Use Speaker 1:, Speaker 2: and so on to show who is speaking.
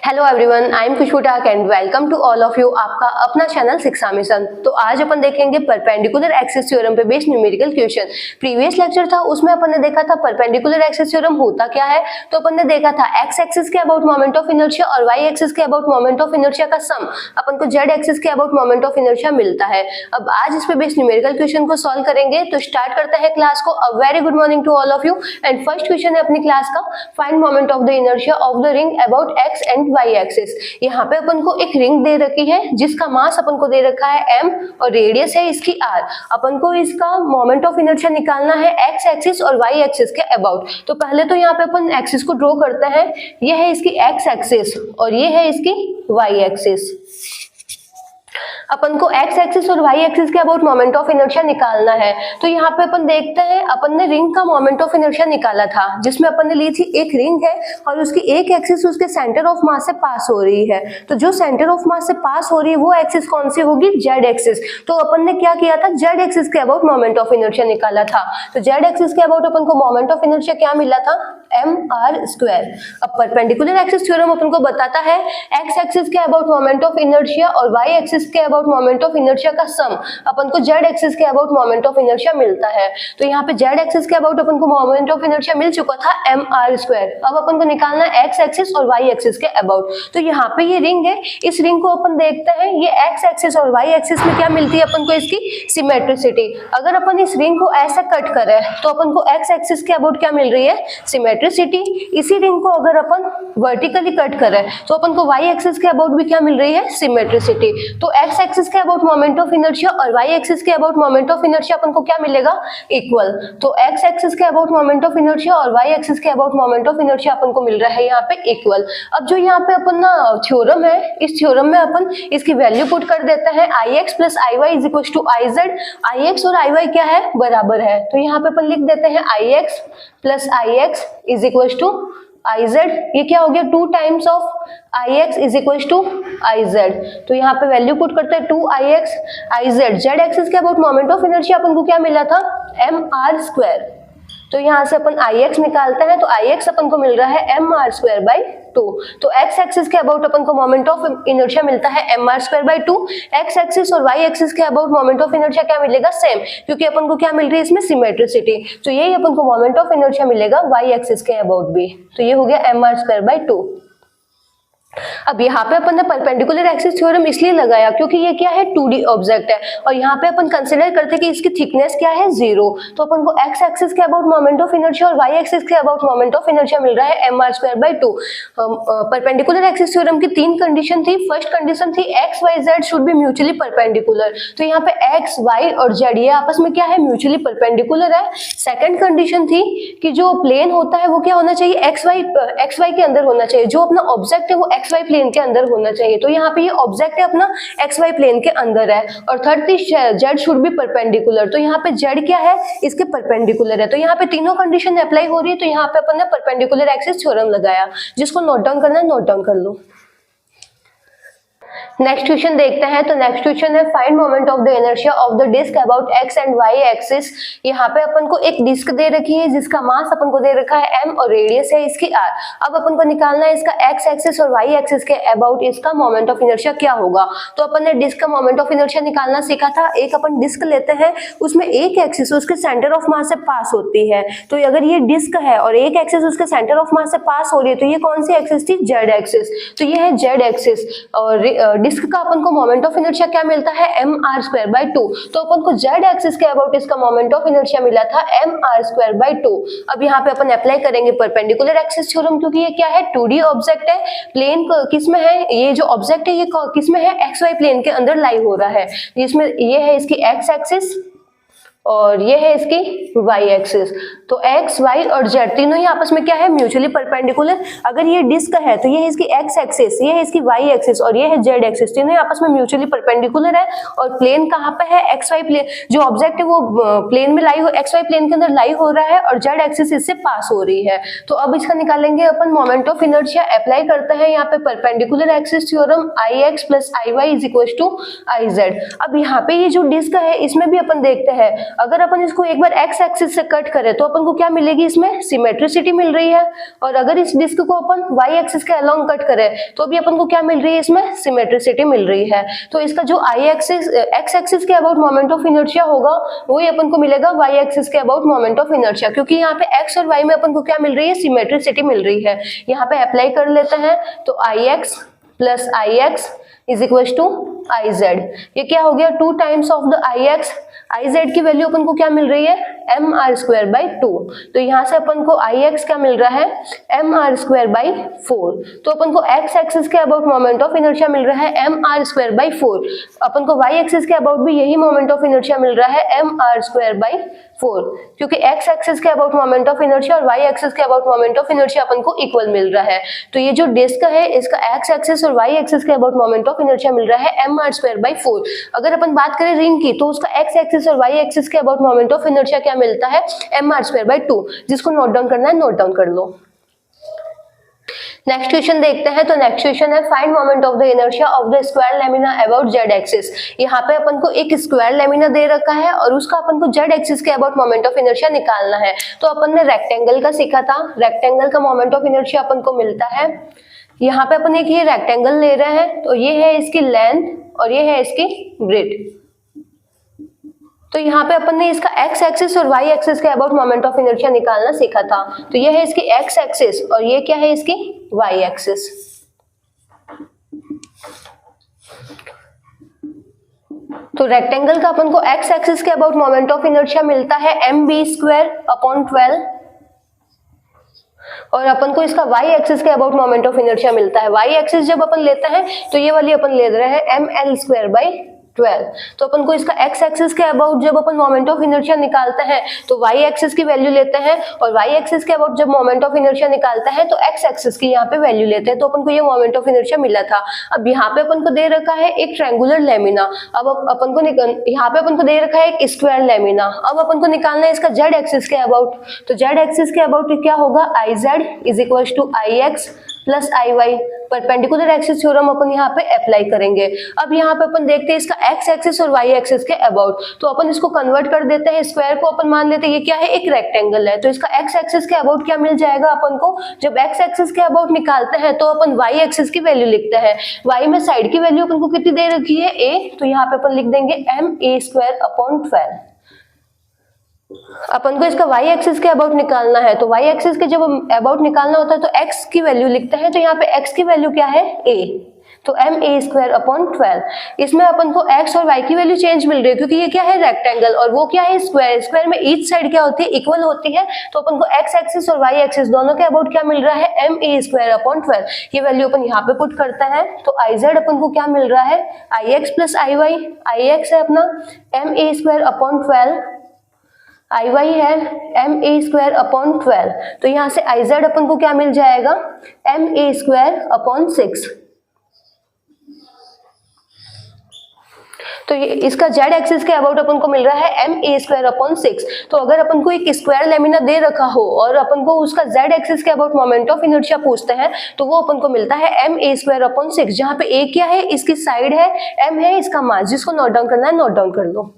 Speaker 1: Hello everyone, I am Khushboo Tak and welcome to all of you आपका अपना channel Shiksha mission. तो आज अपन देखेंगे परपेंडिकुलर एक्सिस थ्योरम पे based numerical question. Previous lecture था उसमें अपन ने देखा था परपेंडिकुलर एक्सिस थ्योरम होता क्या है। तो अपन ने देखा था एक्स एक्सिस के अबाउट मोमेंट ऑफ इनर्शिया और वाई एक्सिस के अबाउट मोमेंट ऑफ इनर्शिया का सम अपन को जेड एक्सिस के अबाउट मोमेंट ऑफ इनर्शिया मिलता है। अब आज इस पे बेस्ड न्यूमेरिकल क्वेश्चन को सॉल्व करेंगे। तो स्टार्ट करते हैं क्लास को। A very good morning to all of you and first question है अपनी क्लास का, find moment of the inertia of the ring about x and y axis. यहाँ पे अपन को एक रिंग दे रखी है जिसका मास अपन को दे रखा है m और रेडियस है इसकी r। अपन को इसका मोमेंट ऑफ इनर्शिया निकालना है x एक्सिस और y एक्सिस के अबाउट। तो पहले तो यहाँ पे अपन एक्सिस को ड्रॉ करते हैं। ये है इसकी x एक्सिस और ये है इसकी y एक्सिस। अपन को x एक्सिस और y एक्सिस के अबाउट मोमेंट ऑफ इनर्शिया निकालना है। तो यहाँ पे अपन देखते हैं, अपन ने रिंग का मोमेंट ऑफ इनर्शिया निकाला था जिसमें अपन ने ली थी एक रिंग है और उसकी एक एक्सिस उसके सेंटर ऑफ मास से पास हो रही है। तो जो सेंटर ऑफ मास से पास हो रही है वो एक्सिस कौन सी होगी? Z axis. तो अपन ने क्या किया था, जेड एक्सिस के अबाउट मोमेंट ऑफ इनर्शिया निकाला था। तो जेड एक्सिस के अबाउट अपन को मोमेंट ऑफ इनर्शिया क्या मिला था? mr²। अब परपेंडिकुलर एक्सिस थ्योरम अपन को बताता है x एक्सिस के अबाउट मोमेंट ऑफ इनर्शिया और y एक्सिस के अबाउट मोमेंट ऑफ इनर्शिया का सम अपन को z एक्सिस के अबाउट मोमेंट ऑफ इनर्शिया मिलता है। तो यहाँ पे z एक्सिस के अबाउट अपन को मोमेंट ऑफ इनर्शिया मिल चुका था mr²। अब अपन को निकालना है x एक्सिस और y एक्सिस के अबाउट। तो यहाँ पे ये रिंग है, इस रिंग को अपन देखते हैं, ये x एक्सिस और y एक्सिस में क्या मिलती है अपन को? इसकी सिमेट्रिसिटी। अगर अपन इस रिंग को ऐसा कट करें तो अपन को x एक्सिस के अबाउट क्या मिल रही है? सिमेट्रिसिटी। इसी रिंग को अगर अपन वर्टिकली कट करें तो अपन को y एक्सिस के अबाउट भी क्या मिल रही है? सिमेट्रिसिटी। तो x एक्सिस के अबाउट मोमेंट ऑफ इनर्शिया और y एक्सिस के अबाउट मोमेंट ऑफ इनर्शिया अपन को क्या मिलेगा? इक्वल। तो x एक्सिस के अबाउट मोमेंट ऑफ इनर्शिया और y एक्सिस के अबाउट मोमेंट ऑफ इनर्शिया अपन को मिल रहा है यहाँ पे इक्वल। अब जो यहाँ पे अपन ना थ्योरम है, इस थ्योरम में अपन इसकी वैल्यू पुट कर देते हैं ix plus iy is equal to iz। ix और iy क्या है? बराबर है। तो यहाँ पे अपन लिख देते हैं ix plus ix is equal to iz। ये क्या हो गया? 2 times of ix is equal to iz। तो यहाँ पे वैल्यू पुट करते हैं 2ix iz। जेड एक्सिस के अबाउट मोमेंट ऑफ इनर्शिया अपन को क्या मिला था? mr²। तो यहाँ से अपन ix निकालते हैं तो ix अपन को मिल रहा है mr²/2। तो x एक्सिस के अबाउट अपन को मोमेंट ऑफ इनर्शिया मिलता है mr²/2। x एक्सिस और y एक्सिस के अबाउट मोमेंट ऑफ इनर्शिया क्या मिलेगा? सेम, क्योंकि अपन को क्या मिल रही है इसमें? सिमेट्रिसिटी। तो यही अपन को मोमेंट ऑफ इनर्शिया मिलेगा y एक्सिस के अबाउट भी। तो ये हो गया mr²/2। अब यहाँ पे अपन ने परपेंडिकुलर एक्सिस थ्योरम इसलिए लगाया क्योंकि ये क्या है? 2D ऑब्जेक्ट है और यहाँ पे अपन कंसीडर करते हैं कि इसकी थिकनेस क्या है? 0। तो अपन को x एक्सिस के अबाउट मोमेंट ऑफ इनर्शिया और y एक्सिस के अबाउट मोमेंट ऑफ इनर्शिया मिल रहा है mr²/2। परपेंडिकुलर एक्सिस थ्योरम की 3 कंडीशन थी। फर्स्ट कंडीशन थी x y z should be mutually perpendicular. तो यहाँ पे x y और z ये आपस में क्या है? म्यूचुअली परपेंडिकुलर है। सेकंड कंडीशन थी कि जो प्लेन होता है वो क्या होना चाहिए? x y के अंदर होना चाहिए। जो अपना ऑब्जेक्ट है वो XY प्लेन के अंदर होना चाहिए। तो यहाँ पे ये ऑब्जेक्ट है अपना XY प्लेन के अंदर है। और थर्ड थी Z शुड बी परपेंडिकुलर। तो यहाँ पे Z क्या है? इसके परपेंडिकुलर है। तो यहाँ पे तीनों कंडीशन अप्लाई हो रही है। तो यहाँ पे अपन ने परपेंडिकुलर एक्सिस थ्योरम लगाया। जिसको नोट डाउन करना है नोट डाउन कर लो। नेक्स्ट क्वेश्चन देखते हैं। तो नेक्स्ट क्वेश्चन है find moment of the inertia of the disc about x and y axis. यहाँ पे अपन को एक डिस्क दे रखी है जिसका मास अपन को दे रखा है m और रेडियस है इसकी r। अब अपन को निकालना है इसका x एक्सिस और y एक्सिस के अबाउट इसका मोमेंट ऑफ इनर्शिया क्या होगा। तो अपन ने डिस्क का मोमेंट ऑफ इनर्शिया निकालना सीखा था। एक अपन डिस्क लेते हैं, उसमें एक एक्सिस उसके सेंटर ऑफ मास से पास होती है। तो अगर ये डिस्क है और एक एक्सिस उसके सेंटर ऑफ मास से पास हो रही है तो ये कौन सी एक्सिस थी? Z axis. तो ये है जेड एक्सिस और डिस्क का अपन को मोमेंट ऑफ इनर्शिया क्या मिलता है? mr²/2। तो अपन को जेड एक्सिस के अबाउट इसका मोमेंट ऑफ इनर्शिया मिला था mr²/2। अब यहाँ पे अपन अप्लाई करेंगे परपेंडिकुलर एक्सिस थ्योरम क्योंकि ये क्या है? 2D ऑब्जेक्ट है। प्लेन किस में है? ये जो ऑब्जेक्ट है ये किस में है? XY प्लेन के अंदर लाई हो रहा है। जिसमें ये है इसकी x एक्सिस और ये है इसकी y एक्सिस। तो x, y और z तीनों ही आपस में क्या है? Mutually perpendicular. अगर ये डिस्क है तो ये है इसकी x एक्सिस, ये है इसकी y एक्सिस और ये है z एक्सिस। तीनों ही आपस में म्यूचुअली परपेंडिकुलर है। और प्लेन कहाँ पे है? xy plane. जो ऑब्जेक्ट है वो प्लेन में लाई हो, xy प्लेन के अंदर लाई हो रहा है और z एक्सिस इससे पास हो रही है। तो अब इसका निकालेंगे अपन मोमेंट ऑफ इनर्शिया। अप्लाई करते हैं यहाँ पे perpendicular axis theorem ix plus iy is equal to iz। अब यहाँ पे ये जो डिस्क है इसमें भी अपन देखते हैं अगर अपन इसको एक बार एक्स एक्सिस से कट करें तो अपन को क्या मिलेगी, इसमें सिमेट्रिसिटी मिल रही है। और अगर इस डिस्क को अपन वाई एक्सिस के अलोंग कट करें तो भी अपन को क्या मिल रही है, इसमें सिमेट्रिसिटी मिल रही है। तो इसका जो आई एक्सिस एक्स एक्सिस के अबाउट मोमेंट ऑफ इनर्शिया होगा वही अपन को मिलेगा वाई एक्सिस के अबाउट मोमेंट ऑफ इनर्शिया, क्योंकि यहाँ पे एक्स और वाई में अपन को क्या मिल रही है, सिमेट्रिसिटी मिल रही है। यहाँ पे अप्लाई कर लेते हैं तो I x plus I x is equal to I z. ये क्या हो गया, 2 times of the I x. I z की वैल्यू अपन को क्या मिल रही है, एम आर स्क्वायर बाई 2। तो यहाँ से अपन को आई एक्स क्या मिल रहा है, एम आर स्क्वायर बाई 4। तो अपन को एक्स एक्सिस के अबाउट मोमेंट ऑफ इनर्शिया मिल रहा है एम आर स्क्वायर बाई 4। अपन को वाई एक्सिस के अबाउट भी यही मोमेंट ऑफ इनर्शिया मिल रहा है एम आर स्क्वायर बाई 4, क्योंकि एक्स एक्सिस के अबाउट मोमेंट ऑफ इनर्शिया और वाई एक्सिस के अबाउट मोमेंट ऑफ इनर्शिया अपन को इक्वल मिल रहा है। तो ये जो डिस्क है इसका एक्स एक्सिस और वाई एक्सिस के अबाउट मोमेंट ऑफ इनर्शिया मिल रहा है एम आर स्क्वायर बाई 4। अगर अपन बात करें रिंग की तो उसका एक्स एक्सिस और वाई एक्सिस के अबाउट मोमेंट ऑफ इनर्शिया क्या मिलता है, एम आर स्क्वायर बाई 2। जिसको नोट डाउन करना है नोट डाउन कर लो। नेक्स्ट क्वेश्चन देखते हैं। तो नेक्स्ट क्वेश्चन है find moment of the inertia of the square lamina about Z axis. यहाँ पे अपन को एक स्क्वायर लेमिना दे रखा है और उसका अपन को जेड एक्सिस के अबाउट मोमेंट ऑफ इनर्शिया निकालना है। तो अपन ने रेक्टेंगल का सीखा था, रेक्टेंगल का मोमेंट ऑफ इनर्शिया अपन को मिलता है। यहाँ पे अपन एक ये रेक्टेंगल ले रहे हैं, तो ये है इसकी लेंथ और ये है इसकी ब्रेड्थ। तो यहाँ पे अपन ने इसका एक्स एक्सिस और वाई एक्सिस के अबाउट मोमेंट ऑफ इनर्शिया निकालना सीखा था। तो ये है इसकी एक्स एक्सिस और ये क्या है इसकी वाई एक्सिस। तो रेक्टेंगल का अपन को एक्स एक्सिस के अबाउट मोमेंट ऑफ इनर्शिया मिलता है एम बी स्क्वायर अपॉन 12 और अपन को इसका वाई एक्सिस के अबाउट मोमेंट ऑफ इनर्शिया मिलता है। वाई एक्सिस जब अपन लेते हैं तो ये वाली अपन ले रहे हैं एम एल स्क्वायर बाई 12। तो अपन को इसका एक्स एक्सिस के अबाउट जब अपन मोमेंट ऑफ इनर्शिया निकालते हैं तो वाई एक्सिस की वैल्यू लेते हैं और वाई एक्सिस के अबाउट जब मोमेंट ऑफ इनर्शिया निकालते हैं तो एक्स एक्सिस की यहाँ पे वैल्यू लेते हैं। तो अपन को ये मोमेंट ऑफ इनर्शिया मिला था। अब यहाँ पे अपन को दे रखा है एक ट्रायंगुलर लेमिना। अब अपन को यहाँ पे अपन को दे रखा है एक स्क्वायर लेमिना। अब अपन को निकालना है इसका जेड एक्सिस के अबाउट। तो जेड एक्सिस के अबाउट क्या होगा, I z is equal to I x plus I y. Perpendicular axis theorem अपन यहाँ पे अप्लाई करेंगे। अब यहाँ पे अपन देखते हैं इसका एक्स एक्सिस और वाई एक्सिस के अबाउट। तो अपन इसको कन्वर्ट कर देते हैं, स्क्वायर को अपन मान लेते हैं ये क्या है, एक रेक्टेंगल है। तो इसका एक्स एक्सिस के अबाउट क्या मिल जाएगा अपन को, जब एक्स एक्सिस के अबाउट निकालते हैं तो अपन वाई एक्सिस की वैल्यू लिखते हैं। वाई में साइड की वैल्यू अपन को कितनी दे रखी है, ए। तो यहाँ पे अपन लिख देंगे एम ए स्क्वायर अपॉन 12। अपन को इसका y एक्सिस के अबाउट निकालना है। तो y एक्सिस के जब अबाउट निकालना होता है तो x की वैल्यू लिखते हैं। तो यहाँ पे x की वैल्यू क्या है, a। तो एम ए स्क्वायर अपॉन 12। इसमें अपन को x और y की वैल्यू चेंज मिल रही है क्योंकि ये क्या है, रेक्टेंगल और वो क्या है, स्क्वायर। स्क्वायर में ईच साइड क्या होती है, इक्वल होती है। तो अपन को x एक्सिस और y एक्सिस दोनों के अबाउट क्या मिल रहा है, एम ए स्क्वायर अपॉन 12। ये वैल्यू अपन यहाँ पे पुट करते हैं। तो आई जेड अपन को क्या मिल रहा है, I x plus I y. I x है अपना m a square upon 12, I y है एम ए स्क्वायर अपॉन 12। तो यहाँ से आई जेड अपन को क्या मिल जाएगा, एम ए स्क्वायर अपॉन 6। तो ये इसका जेड एक्सिस के अबाउट अपन को मिल रहा है एम ए स्क्वायर अपॉन 6। तो अगर अपन को एक स्क्वायर लेमिना दे रखा हो और अपन को उसका जेड एक्सिस के अबाउट मोमेंट ऑफ इनर्शिया पूछते हैं तो वो अपन को मिलता है एम ए स्क्वायर अपॉन 6, जहाँ पे ए क्या है, इसकी साइड है, एम है इसका मास। जिसको नोट डाउन करना है नोट डाउन कर लो।